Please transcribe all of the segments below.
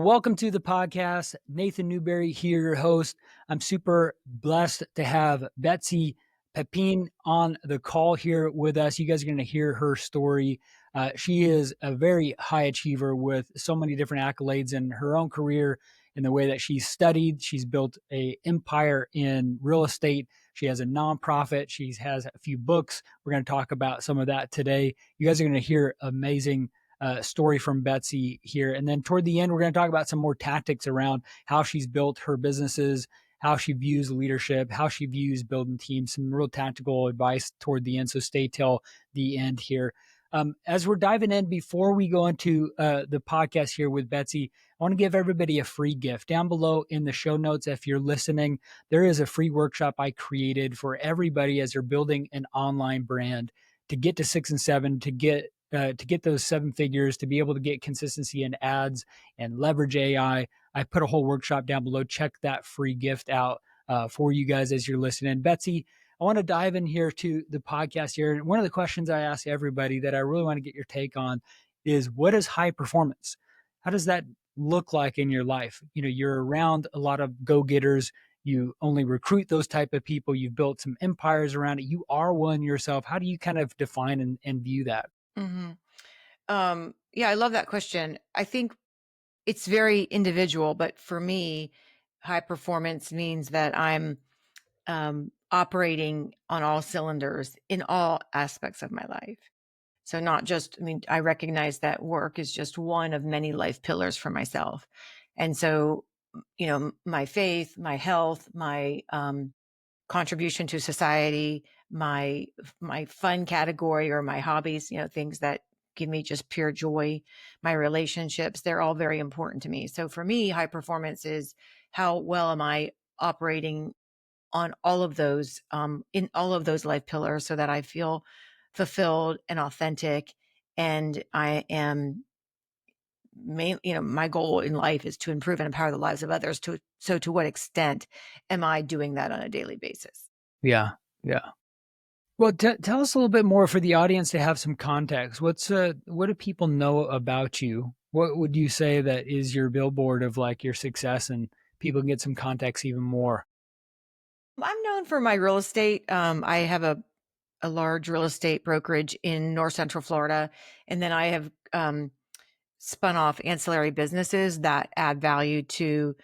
welcome to the podcast. Nathan Newberry here, your host. I'm super blessed to have Betsy Pepine on the call here with us. You guys are going to hear her story. She is a very high achiever with so many different accolades in her own career, in the way that she's studied. She's built an empire in real estate. She has a nonprofit. She has a few books. We're going to talk about some of that today. You guys are going to hear amazing story from Betsy here. And then toward the end, we're going to talk about some more tactics around how she's built her businesses, how she views leadership, how she views building teams, some real tactical advice toward the end. So stay till the end here. As we're diving in, before we go into the podcast here with Betsy, I want to give everybody a free gift. Down below in the show notes, if you're listening, there is a free workshop I created for everybody as they're building an online brand to get to 6 and 7, to get those 7 figures, to be able to get consistency in ads and leverage AI. I put a whole workshop down below. Check that free gift out for you guys as you're listening. Betsy, I want to dive in here to the podcast here. And one of the questions I ask everybody that I really want to get your take on is, what is high performance? How does that look like in your life? You know, you're around a lot of go-getters. You only recruit those type of people. You've built some empires around it. You are one yourself. How do you kind of define and view that? Mm-hmm. Yeah, I love that question. I think it's very individual, but for me, high performance means that I'm operating on all cylinders in all aspects of my life. So not just, I recognize that work is just one of many life pillars for myself. And so, my faith, my health, my contribution to society, my fun category or my hobbies, things that give me just pure joy, my relationships, they're all very important to me. So for me, high performance is how well am I operating on all of those, in all of those life pillars, so that I feel fulfilled and authentic. And I am my goal in life is to improve and empower the lives of others. So to what extent am I doing that on a daily basis? Yeah. Yeah. Well, tell us a little bit more for the audience to have some context. What do people know about you? What would you say that is your billboard of like your success, and people can get some context even more? I'm known for my real estate. I have a large real estate brokerage in North Central Florida, and then I have spun off ancillary businesses that add value to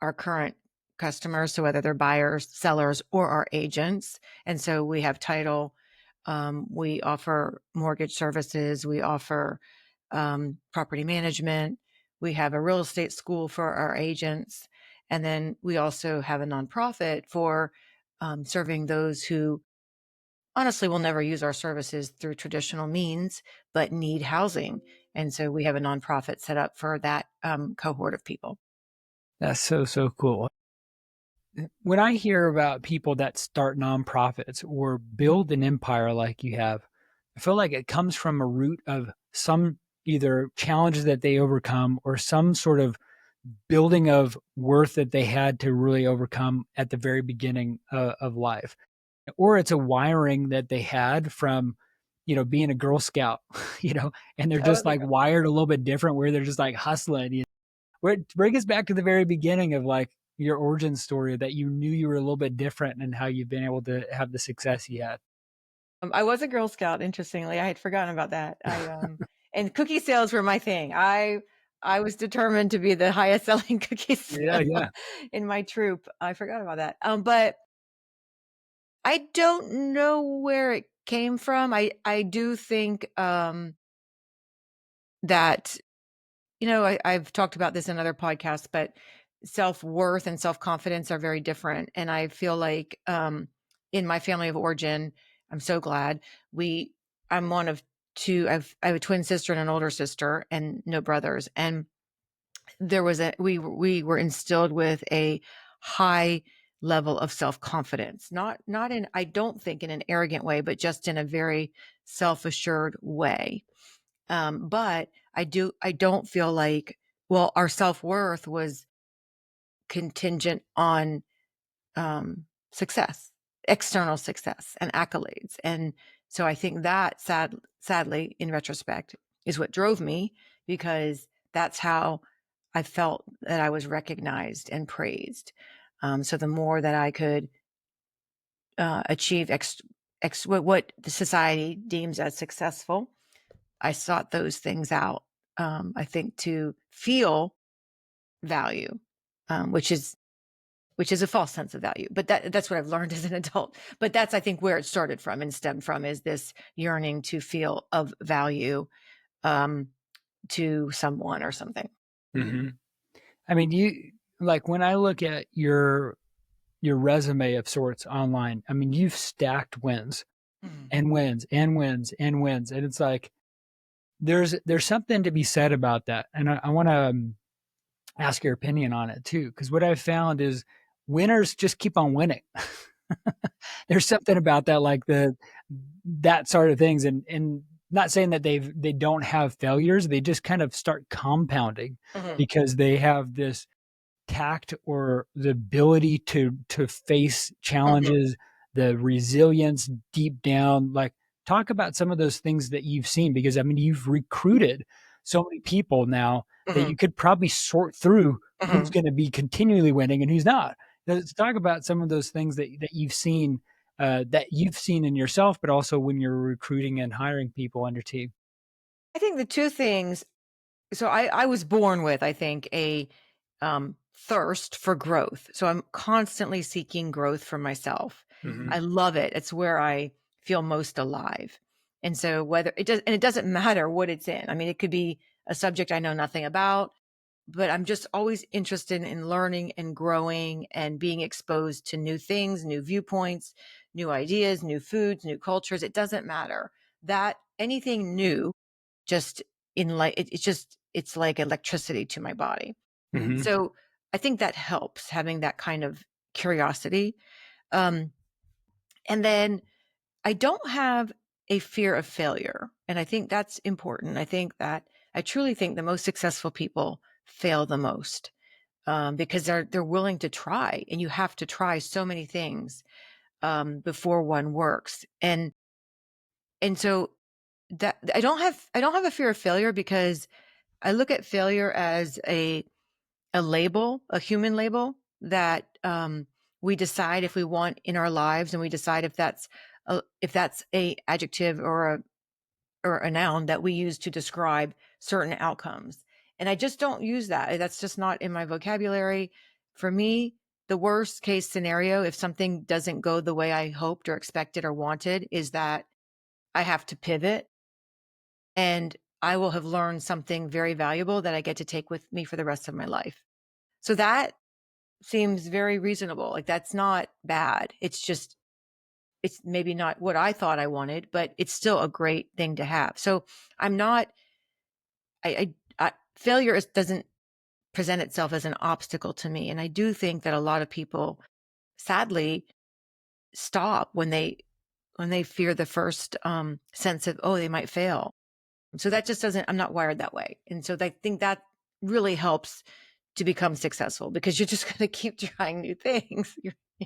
our current customers. So whether they're buyers, sellers, or our agents. And so we have title, we offer mortgage services, we offer property management, we have a real estate school for our agents. And then we also have a nonprofit for serving those who honestly will never use our services through traditional means, but need housing. And so we have a nonprofit set up for that cohort of people. That's so cool. When I hear about people that start nonprofits or build an empire like you have, I feel like it comes from a root of some either challenges that they overcome or some sort of building of worth that they had to really overcome at the very beginning of life. Or it's a wiring that they had from, being a Girl Scout, and they're just like wired a little bit different, where they're just like hustling. Bring us back to the very beginning of like your origin story, that you knew you were a little bit different and how you've been able to have the success you had. I was a Girl Scout, interestingly. I had forgotten about that. And cookie sales were my thing. I was determined to be the highest selling cookie Yeah. in my troop. I forgot about that. But I don't know where it came from. I do think that, I've talked about this in other podcasts, but self-worth and self-confidence are very different. And I feel like in my family of origin, I'm so glad I'm one of two. I have a twin sister and an older sister and no brothers. And we were instilled with a high level of self-confidence, not in, I don't think in an arrogant way, but just in a very self-assured way. But I don't feel like, our self-worth was contingent on success, external success and accolades. And so I think that sadly, in retrospect, is what drove me, because that's how I felt that I was recognized and praised. So the more that I could achieve what the society deems as successful, I sought those things out. I think to feel value, which is a false sense of value, but that's what I've learned as an adult. But that's, I think, where it started from and stemmed from, is this yearning to feel of value um, to someone or something. Hmm. I mean, you like when I look at your resume of sorts online. I mean, you've stacked wins Mhm. and wins and wins and wins, and it's like there's something to be said about that. And I want to ask your opinion on it too, because what I've found is winners just keep on winning. There's something about that, like that sort of things, and not saying that they don't have failures, they just kind of start compounding Mhm. because they have this tact or the ability to face Mhm. challenges, the resilience deep down. Like, talk about some of those things that you've seen, because I mean, you've recruited so many people now that Mhm. you could probably sort through who's Mhm. going to be continually winning and who's not. Let's talk about some of those things that you've seen in yourself, but also when you're recruiting and hiring people on your team. I think the two things. So I was born with, I think, a thirst for growth. So I'm constantly seeking growth for myself. Hmm. I love it. It's where I feel most alive. And so it doesn't matter what it's in. I mean, it could be a subject I know nothing about, but I'm just always interested in learning and growing and being exposed to new things, new viewpoints, new ideas, new foods, new cultures. It doesn't matter that anything new, just in like it's like electricity to my body. Hmm. So I think that helps, having that kind of curiosity. Um, and then I don't have a fear of failure. And I think that's important. I truly think the most successful people fail the most, because they're willing to try, and you have to try so many things before one works. And so that I don't have a fear of failure, because I look at failure as a label, a human label that we decide if we want in our lives, and we decide if that's a adjective or a noun that we use to describe certain outcomes. And I just don't use that. That's just not in my vocabulary. For me, the worst case scenario, if something doesn't go the way I hoped or expected or wanted, is that I have to pivot, and I will have learned something very valuable that I get to take with me for the rest of my life. So that seems very reasonable. Like, that's not bad. It's maybe not what I thought I wanted, but it's still a great thing to have. So I'm not, failure doesn't present itself as an obstacle to me. And I do think that a lot of people sadly stop when they fear the first sense of, oh, they might fail. So that just doesn't, I'm not wired that way. And so I think that really helps to become successful, because you're just going to keep trying new things,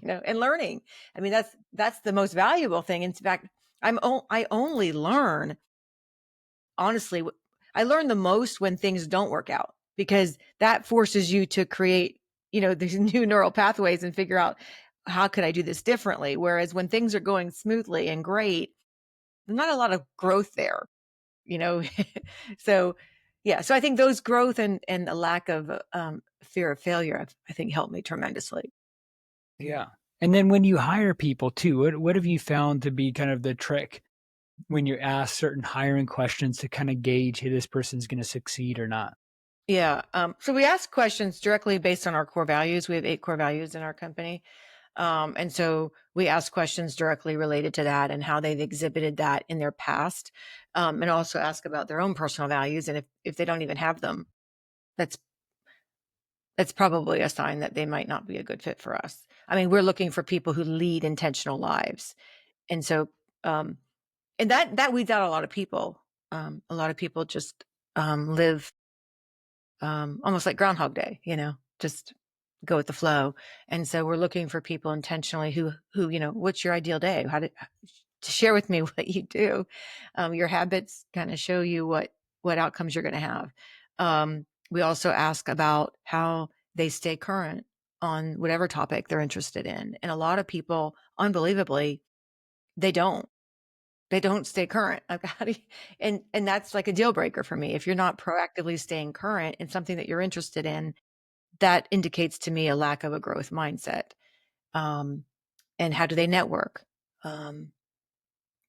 and learning. I mean, that's the most valuable thing. In fact, I only learn, honestly, I learn the most when things don't work out, because that forces you to create, these new neural pathways and figure out, how could I do this differently? Whereas when things are going smoothly and great, there's not a lot of growth there, you know so yeah, so I think those growth and the lack of fear of failure, I think, helped me tremendously. Yeah. And then when you hire people too, what have you found to be kind of the trick when you ask certain hiring questions to kind of gauge hey, this person's going to succeed or not? Yeah, so we ask questions directly based on our core values. We have 8 core values in our company. And so we ask questions directly related to that and how they've exhibited that in their past, and also ask about their own personal values, and if they don't even have them, that's that's probably a sign that they might not be a good fit for us. I mean, we're looking for people who lead intentional lives. And so, um, and that weeds out a lot of people. A lot of people just live almost like Groundhog Day, just go with the flow. And so we're looking for people intentionally who, what's your ideal day? To share with me what you do. Your habits kind of show you what outcomes you're going to have. We also ask about how they stay current on whatever topic they're interested in. And a lot of people, unbelievably, they don't. They don't stay current. Like, how do you, and that's like a deal breaker for me. If you're not proactively staying current in something that you're interested in, that indicates to me a lack of a growth mindset. Um, and how do they network? Um,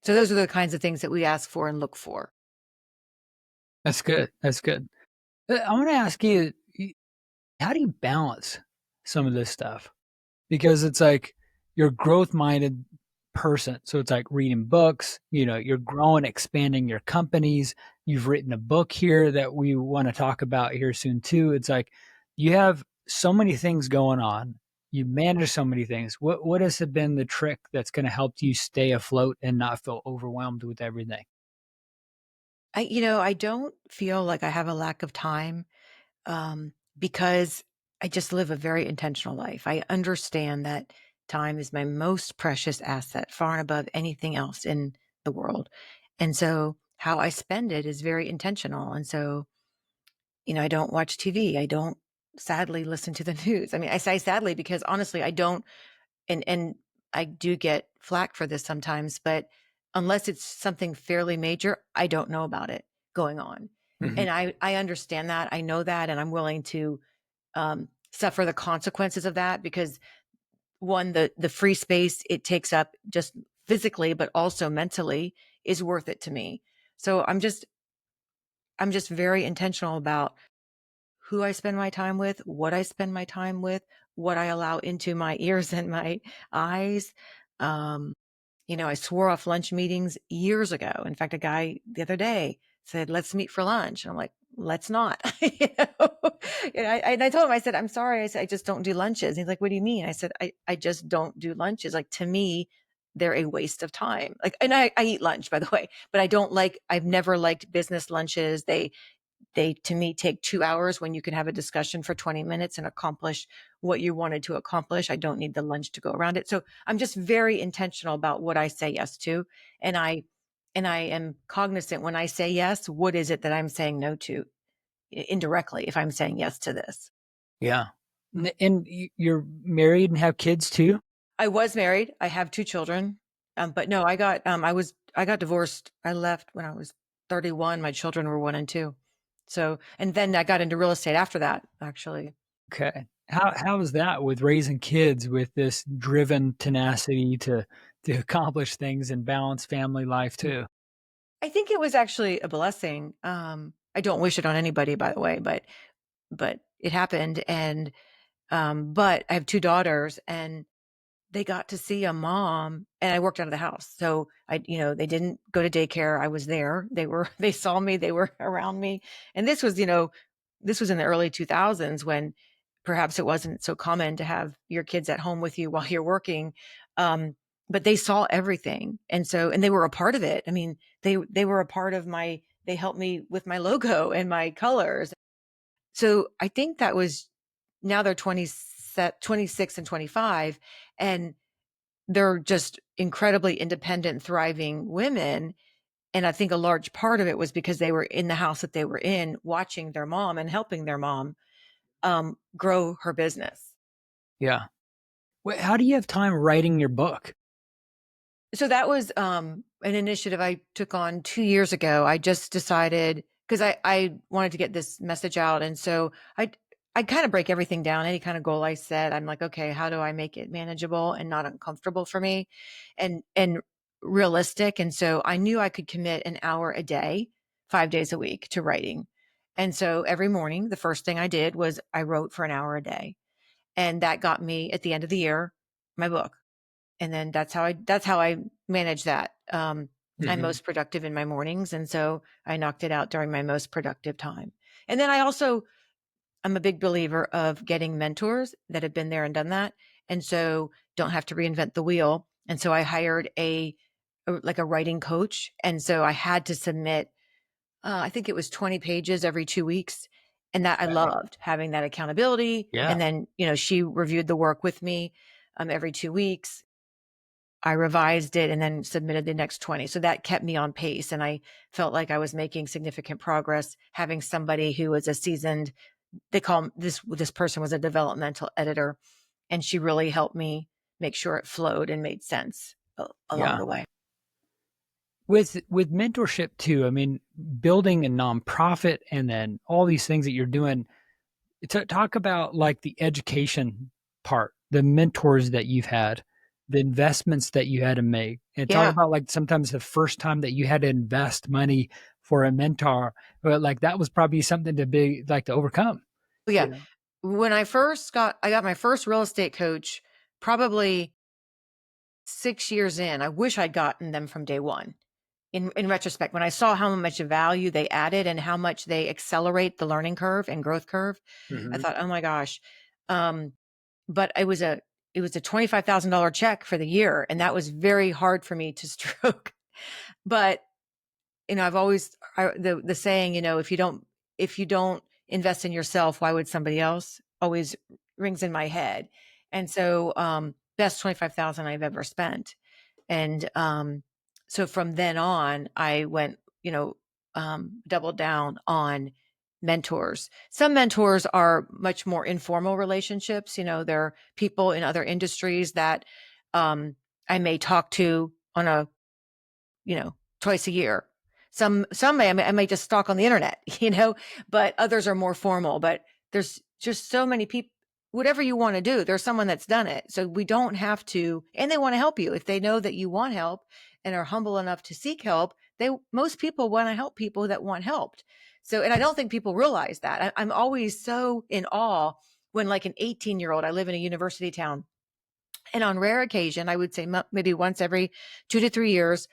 so those are the kinds of things that we ask for and look for. That's good. That's good. I want to ask you, how do you balance some of this stuff? Because it's like you're a growth minded person. So it's like reading books, you're growing, expanding your companies. You've written a book here that we want to talk about here soon too. It's like you have so many things going on. You manage so many things. What has been the trick that's going to help you stay afloat and not feel overwhelmed with everything? I don't feel like I have a lack of time, because I just live a very intentional life. I understand that time is my most precious asset, far and above anything else in the world. And so how I spend it is very intentional. And so, I don't watch TV. I don't sadly listen to the news. I mean, I say sadly because honestly, I don't, and I do get flack for this sometimes, but unless it's something fairly major, I don't know about it going on. Hmm. And I understand that. I know that, and I'm willing to suffer the consequences of that because one, the free space it takes up just physically, but also mentally is worth it to me. So I'm just very intentional about who I spend my time with, what I spend my time with, what I allow into my ears and my eyes. Um, I swore off lunch meetings years ago. In fact, a guy the other day said, "Let's meet for lunch." And I'm like, "Let's not." And I told him, I said, "I'm sorry." I said, "I just don't do lunches." And he's like, "What do you mean?" I said, I just don't do lunches. Like, to me, they're a waste of time. Like, and I eat lunch, by the way, but I've never liked business lunches. They to me take 2 hours when you can have a discussion for 20 minutes and accomplish what you wanted to accomplish. I don't need the lunch to go around it. So I'm just very intentional about what I say yes to. And I am cognizant when I say yes, what is it that I'm saying no to indirectly if I'm saying yes to this. Yeah. And you're married and have kids too? I was married. I have two children. But no, I got divorced. I left when I was 31. My children were 1 and 2. So, and then I got into real estate after that, actually. Okay. How is that with raising kids with this driven tenacity to accomplish things and balance family life too? I think it was actually a blessing. I don't wish it on anybody, by the way, but it happened. And but I have two daughters, and they got to see a mom, and I worked out of the house. So they didn't go to daycare. I was there. They saw me, they were around me. And this was in the early 2000s when perhaps it wasn't so common to have your kids at home with you while you're working. Um, but they saw everything. And they were a part of it. I mean, they were a part of they helped me with my logo and my colors. So I think that was, now they're 26 and 25, and they're just incredibly independent, thriving women. And I think a large part of it was because they were in the house that they were in, watching their mom and helping their mom grow her business. Yeah. How do you have time writing your book? So that was an initiative I took on 2 years ago. I just decided because I wanted to get this message out. And so I kind of break everything down. Any kind of goal I set, I'm like, okay, how do I make it manageable and not uncomfortable for me and realistic? And so I knew I could commit an hour a day, 5 days a week to writing. And so every morning, the first thing I did was I wrote for an hour a day. And that got me at the end of the year, my book. And then that's how I manage that. I'm Hmm. most productive in my mornings, and so I knocked it out during my most productive time. And then I'm a big believer of getting mentors that have been there and done that, and so don't have to reinvent the wheel. And so I hired like a writing coach, and so I had to submit. I think it was 20 pages every 2 weeks, and that I Okay. loved having that accountability. Yeah. And then she reviewed the work with me every 2 weeks. I revised it and then submitted the next 20. So that kept me on pace. And I felt like I was making significant progress having somebody who was a seasoned, they call him, this person was a developmental editor, and she really helped me make sure it flowed and made sense along Yeah. the way. With mentorship too, I mean, building a nonprofit and then all these things that you're doing, talk about like the education part, the mentors that you've had, the investments that you had to make, and talk Yeah. about like sometimes the first time that you had to invest money for a mentor, but like that was probably something to be like to overcome. But You yeah. know? When I got my first real estate coach probably 6 years in. I wish I'd gotten them from day one. In retrospect, when I saw how much value they added and how much they accelerate the learning curve and growth curve, I Mhm. thought, oh my gosh. Um, but it was a $25,000 check for the year, and that was very hard for me to stroke. But I've always the saying, if you don't invest in yourself, why would somebody else? Always rings in my head. And so best 25,000 I've ever spent. And so from then on, I went, doubled down on mentors. Some mentors are much more informal relationships. They're people in other industries that I may talk to on a, twice a year. Some I may just stalk on the internet, but others are more formal. But there's just so many people. Whatever you want to do, there's someone that's done it. So we don't have to, and they want to help you. If they know that you want help and are humble enough to seek help, most people want to help people that want helped. So, and I don't think people realize that. I'm always so in awe when, like, an 18-year-old, I live in a university town, and on rare occasion, I would say maybe once every 2 to 3 years,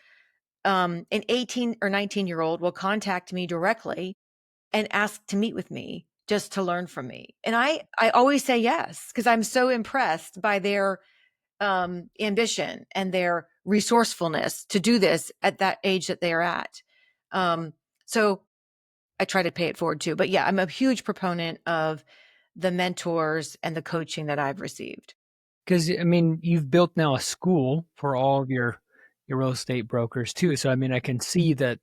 an 18 or 19-year-old will contact me directly and ask to meet with me just to learn from me. And I always say yes, because I'm so impressed by their ambition and their resourcefulness to do this at that age that they are at. So I try to pay it forward too. But yeah, I'm a huge proponent of the mentors and the coaching that I've received. Because I mean, you've built now a school for all of your real estate brokers too. So I mean, I can see that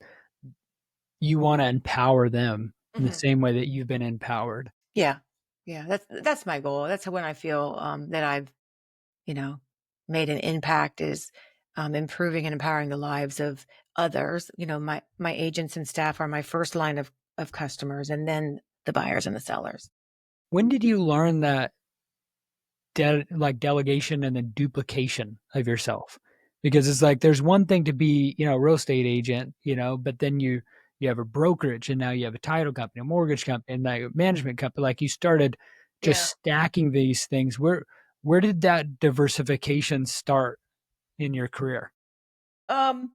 you want to empower them in the Mhm. same way that you've been empowered. Yeah. Yeah. That's my goal. That's when I feel that I've, you know, made an impact, is improving and empowering the lives of others. My agents and staff are my first line of customers, and then the buyers and the sellers. When did you learn that like delegation and then duplication of yourself? Because it's like there's one thing to be, a real estate agent, but then you have a brokerage and now you have a title company, a mortgage company, and like a management company. Like you started just Yeah. stacking these things. Where did that diversification start in your career? Um,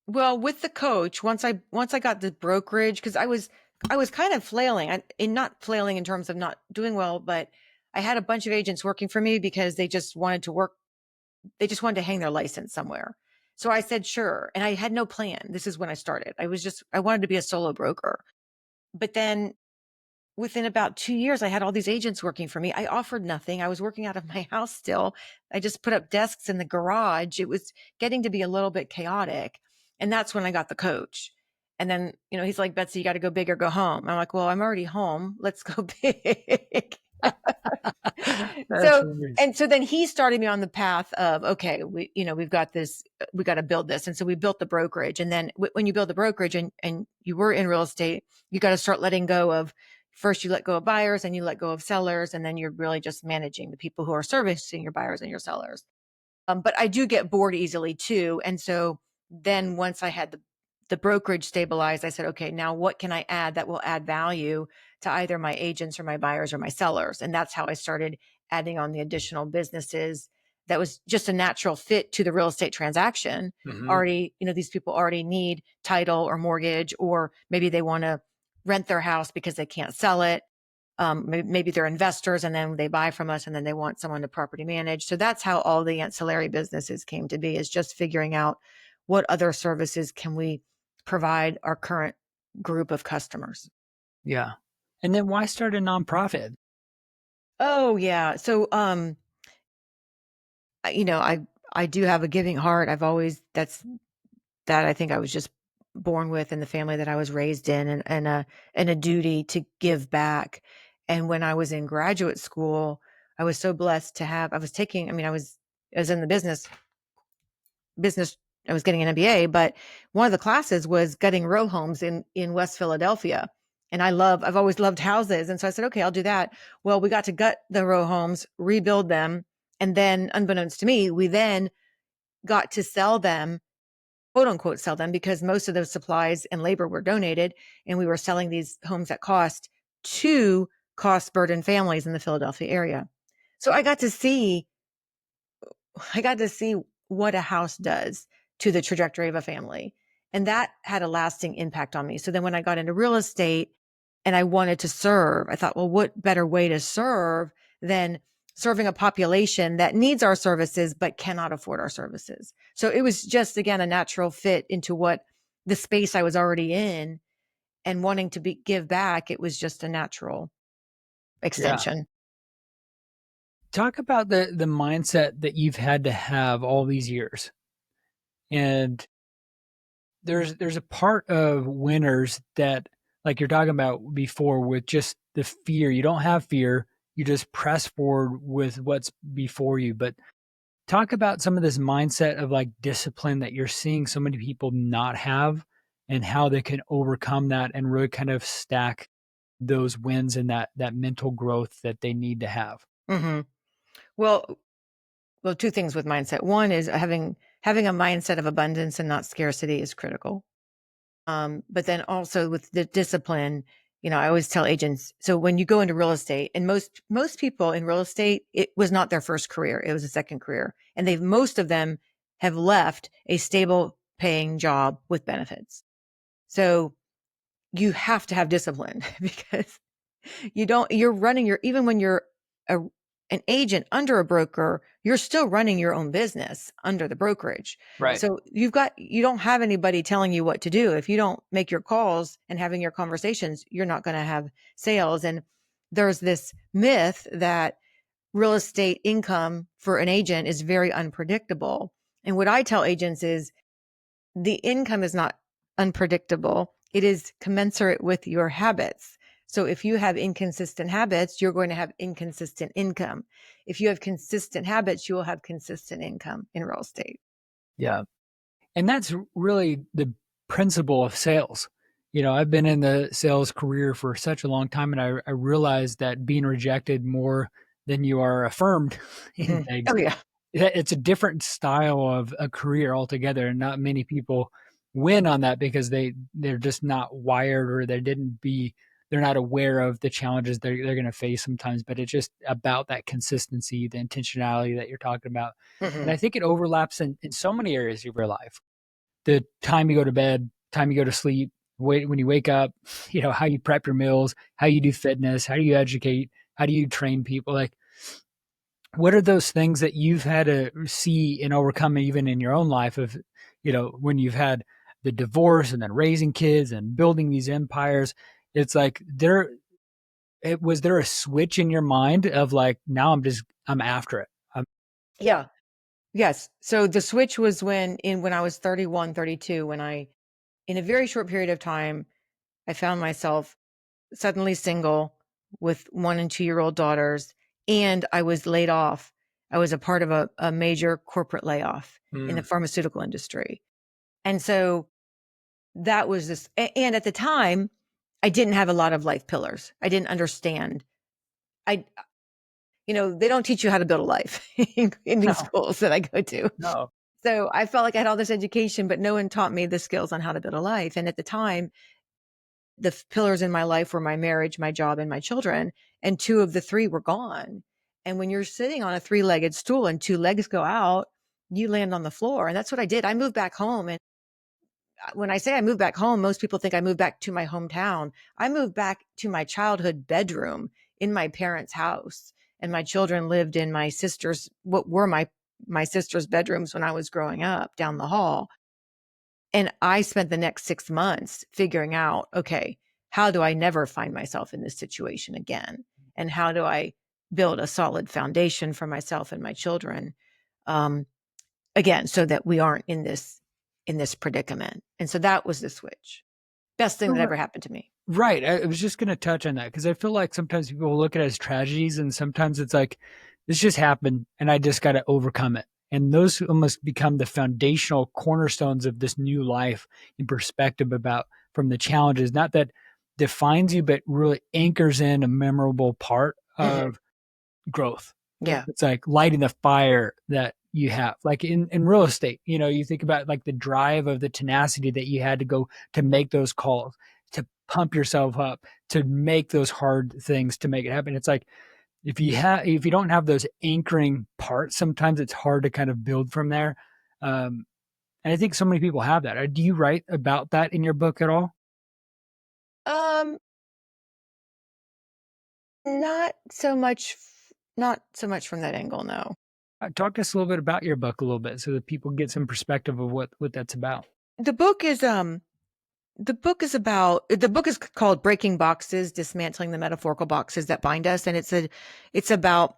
well, with the coach, once I got the brokerage, because I was kind of flailing, in not flailing in terms of not doing well, but I had a bunch of agents working for me because they just wanted to work. They just wanted to hang their license somewhere. So I said, sure. And I had no plan. This is when I started. I wanted to be a solo broker. But then within about 2 years, I had all these agents working for me. I offered nothing. I was working out of my house still. I just put up desks in the garage. It was getting to be a little bit chaotic. And that's when I got the coach. And then, he's like, Betsy, you got to go big or go home. I'm like, well, I'm already home. Let's go big. That's so hilarious. and so then he started me on the path of, okay, we've got this, we got to build this. And so we built the brokerage. And then when you build the brokerage, and you were in real estate, you got to start letting go of, first you let go of buyers and you let go of sellers, and then you're really just managing the people who are servicing your buyers and your sellers. But I do get bored easily too. And so then once I had the brokerage stabilized, I said, okay, now what can I add that will add value to either my agents or my buyers or my sellers? And that's how I started adding on the additional businesses. That was just a natural fit to the real estate transaction. Hmm. Already, these people already need title or mortgage, or maybe they want to rent their house because they can't sell it. Maybe they're investors and then they buy from us and then they want someone to property manage. So that's how all the ancillary businesses came to be, is just figuring out what other services can we provide our current group of customers. Yeah. And then why start a nonprofit? Oh yeah. So I I do have a giving heart. I've always, that I think I was just born with in the family that I was raised in, and a duty to give back. And when I was in graduate school, I was so blessed to have, I was taking, I mean, I was in the business, I was getting an MBA, but one of the classes was gutting row homes in West Philadelphia. And I've always loved houses. And so I said, okay, I'll do that. Well, we got to gut the row homes, rebuild them. And then unbeknownst to me, we then got to sell them, quote unquote, sell them, because most of those supplies and labor were donated. And we were selling these homes at cost to cost burdened families in the Philadelphia area. So I got to see what a house does to the trajectory of a family. And that had a lasting impact on me. So then when I got into real estate and I wanted to serve, I thought, well, what better way to serve than serving a population that needs our services but cannot afford our services? So it was just, again, a natural fit into what the space I was already in, and wanting to give back. It was just a natural Yeah. extension. Talk about the mindset that you've had to have all these years. And there's a part of winners that, like you're talking about before, with just the fear. You don't have fear. You just press forward with what's before you. But talk about some of this mindset of like discipline that you're seeing so many people not have, and how they can overcome that and really kind of stack those wins and that mental growth that they need to have. hmm Well, two things with mindset. One is having a mindset of abundance and not scarcity is critical. But then also with the discipline, I always tell agents. So when you go into real estate, and most people in real estate, it was not their first career; it was a second career, and most of them have left a stable paying job with benefits. So you have to have discipline because you're running even when you're a, an agent under a broker, you're still running your own business under the brokerage. Right. So you don't have anybody telling you what to do. If you don't make your calls and having your conversations, you're not going to have sales. And there's this myth that real estate income for an agent is very unpredictable. And what I tell agents is the income is not unpredictable. It is commensurate with your habits. So if you have inconsistent habits, you're going to have inconsistent income. If you have consistent habits, you will have consistent income in real estate. Yeah. And that's really the principle of sales. I've been in the sales career for such a long time, and I realized that being rejected more than you are affirmed in things, Oh yeah. it's a different style of a career altogether. And not many people win on that because they're just not wired, or they're not aware of the challenges they're going to face sometimes. But it's just about that consistency, the intentionality that you're talking about. And Mhm. I think it overlaps in so many areas of your life. The time you go to bed, time you go to sleep, when you wake up, how you prep your meals, how you do fitness, how do you educate, how do you train people? Like, what are those things that you've had to see and overcome even in your own life of, when you've had the divorce and then raising kids and building these empires? It's like was there a switch in your mind of like, now I'm after it. Yeah. Yes. So the switch was when I was 31, 32, when in a very short period of time, I found myself suddenly single with 1 and 2-year-old daughters, and I was laid off. I was a part of a major corporate layoff in the Mm. pharmaceutical industry. And so that was and at the time, I didn't have a lot of life pillars. I didn't understand. I, they don't teach you how to build a life in these No, schools that I go to. no. So I felt like I had all this education, but no one taught me the skills on how to build a life. And at the time, the pillars in my life were my marriage, my job, and my children. And two of the three were gone. And when you're sitting on a three-legged stool and two legs go out, you land on the floor. And that's what I did. I moved back home. And when I say I moved back home, most people think I moved back to my hometown. I moved back to my childhood bedroom in my parents' house. And my children lived in what were my sister's bedrooms when I was growing up down the hall. And I spent the next 6 months figuring out, okay, how do I never find myself in this situation again? And how do I build a solid foundation for myself and my children? Um, again, so that we aren't in this predicament. And so that was the switch. Best thing that ever happened to me. Right. I was just going to touch on that because I feel like sometimes people look at it as tragedies, and sometimes it's like, this just happened and I just got to overcome it. And those almost become the foundational cornerstones of this new life in perspective about from the challenges, not that defines you, but really anchors in a memorable part Mhm. of growth. Yeah. It's like lighting the fire that you have. Like in real estate, you think about like the drive of the tenacity that you had to go to make those calls, to pump yourself up, to make those hard things to make it happen. It's like if you don't have those anchoring parts, sometimes it's hard to kind of build from there. And I think so many people have that. Do you write about that in your book at all? Um, not so much from that angle, no. Talk to us a little bit about your book a little bit so that people get some perspective of what that's about. The book is the book is called Breaking Boxes, Dismantling the Metaphorical Boxes That Bind Us, and it's about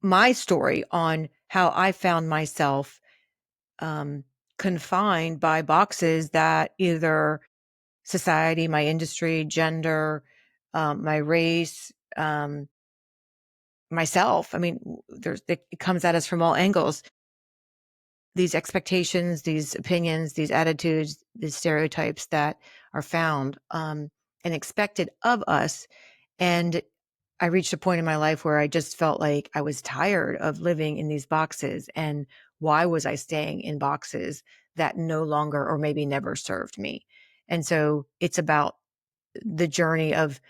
my story on how I found myself um confined by boxes that either society, my industry, gender, my race, myself. I mean, it comes at us from all angles. These expectations, these opinions, these attitudes, these stereotypes that are found and expected of us. And I reached a point in my life where I just felt like I was tired of living in these boxes. And why was I staying in boxes that no longer or maybe never served me? And so it's about the journey of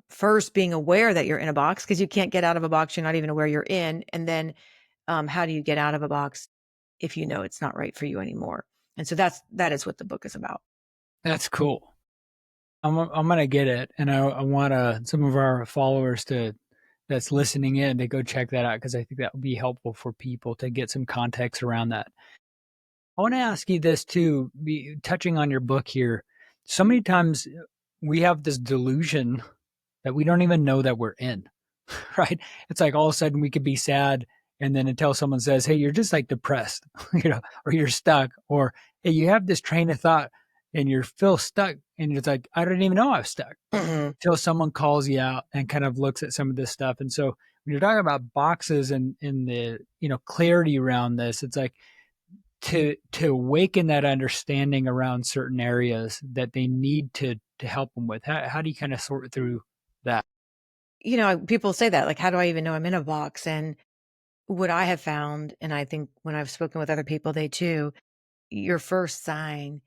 first being aware that you're in a box because you can't get out of a box you're not even aware you're in. And then how do you get out of a box if you know it's not right for you anymore? And so that is what the book is about. That's cool. I'm gonna get it, and I want some of our followers to that's listening in to go check that out because I think that would be helpful for people to get some context around that. I want to ask you this too, touching on your book here. So many times we have this delusion that we don't even know that we're in, right? It's like all of a sudden we could be sad, and then until someone says, "Hey, you're just like depressed," or you're stuck, or hey, you have this train of thought and you're feel stuck, and it's like I don't even know I'm stuck Mhm. till someone calls you out and kind of looks at some of this stuff. And so when you're talking about boxes and in the clarity around this, it's like to awaken that understanding around certain areas that they need to help them with. How do you kind of sort through that? People say that, like, how do I even know I'm in a box? And what I have found, and I think when I've spoken with other people, they too, your first sign,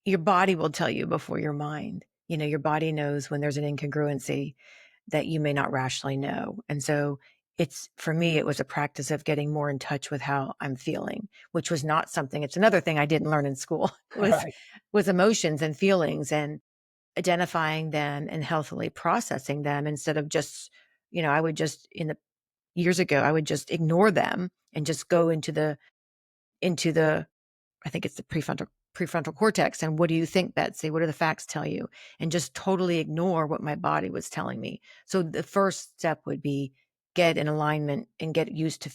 your body will tell you before your mind. Your body knows when there's an incongruency that you may not rationally know. And so for me, it was a practice of getting more in touch with how I'm feeling, which was not something, it's another thing I didn't learn in school Right. was emotions and feelings and identifying them and healthily processing them instead of just, I would just in the years ago, I would just ignore them and just go into the I think it's the prefrontal cortex. And what do you think, Betsy? What do the facts tell you? And just totally ignore what my body was telling me. So the first step would be get in alignment and get used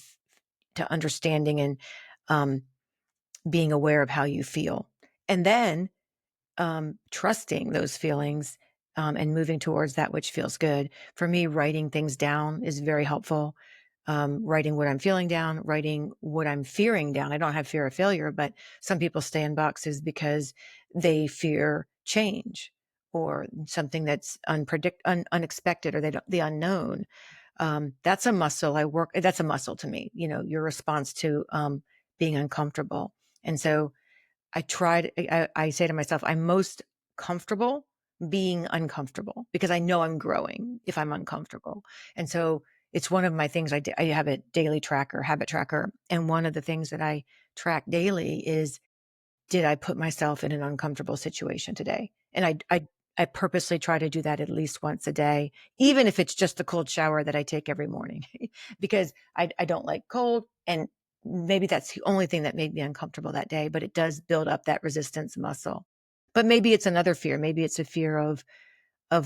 to understanding and um, being aware of how you feel. And then trusting those feelings and moving towards that which feels good. For me, writing things down is very helpful. Writing what I'm feeling down, writing what I'm fearing down. I don't have fear of failure, but some people stay in boxes because they fear change or something that's unexpected, or the unknown. That's a muscle I work. That's a muscle to me. Your response to being uncomfortable, and so I say to myself, I'm most comfortable being uncomfortable because I know I'm growing if I'm uncomfortable. And so it's one of my things I have a daily tracker, habit tracker. And one of the things that I track daily is, did I put myself in an uncomfortable situation today? And I purposely try to do that at least once a day, even if it's just a cold shower that I take every morning, because I don't like cold. And maybe that's the only thing that made me uncomfortable that day, but it does build up that resistance muscle. But maybe it's another fear. Maybe it's a fear of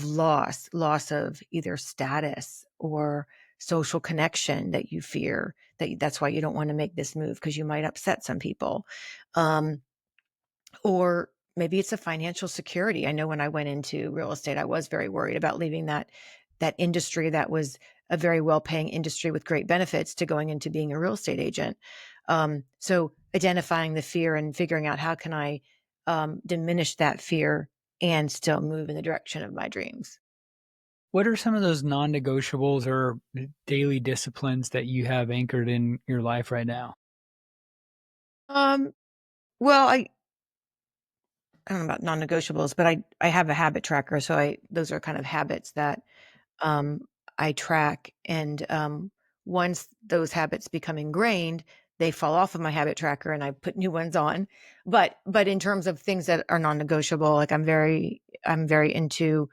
loss of either status or social connection that you fear, that's why you don't want to make this move because you might upset some people. Or maybe it's a financial security. I know when I went into real estate, I was very worried about leaving that industry that was a very well-paying industry with great benefits to going into being a real estate agent. So identifying the fear and figuring out how can I diminish that fear and still move in the direction of my dreams. What are some of those non-negotiables or daily disciplines that you have anchored in your life right now? Um, well, I don't know about non-negotiables, but I have a habit tracker, so those are kind of habits that um, I track. And once those habits become ingrained, they fall off of my habit tracker, and I put new ones on. But in terms of things that are non-negotiable, like I'm very into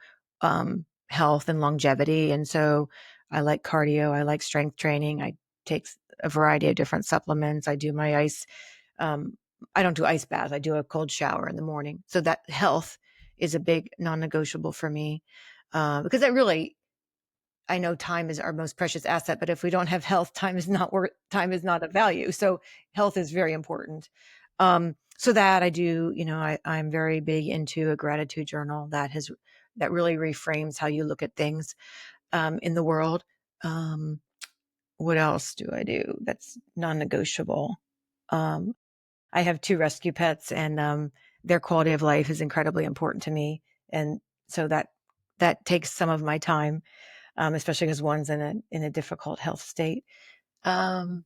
health and longevity, and so I like cardio, I like strength training. I take a variety of different supplements. I do my ice. Um, I don't do ice baths. I do a cold shower in the morning. So that health is a big non-negotiable for me, because I know time is our most precious asset, but if we don't have health, time is not of value. So health is very important. So that I do, I'm very big into a gratitude journal that really reframes how you look at things in the world. Um, what else do I do that's non-negotiable? Um, I have 2 rescue pets, and their quality of life is incredibly important to me, and so that takes some of my time, especially because one's in a difficult health state. Um,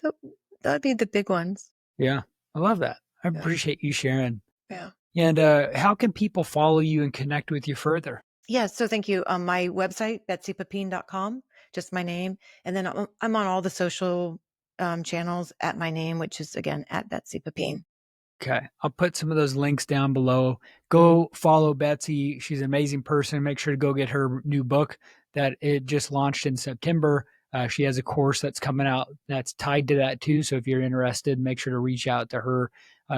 th That'd be the big ones. Yeah, I love that. I Yeah, appreciate you sharing. yeah. And how can people follow you and connect with you further? Yeah, so thank you. My website, betsypepine.com, just my name, and then I'm on all the social channels at my name, which is again at Betsy Pepine. Okay. I'll put some of those links down below. Go follow Betsy. She's an amazing person. Make sure to go get her new book that it just launched in September. She has a course that's coming out that's tied to that too. So if you're interested, make sure to reach out to her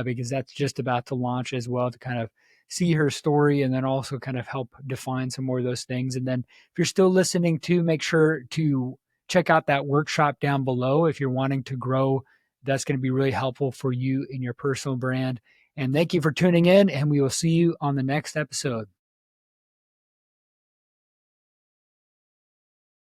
because that's just about to launch as well to kind of see her story and then also kind of help define some more of those things. And then if you're still listening to, make sure to check out that workshop down below if you're wanting to grow. That's going to be really helpful for you in your personal brand. And thank you for tuning in, and we will see you on the next episode.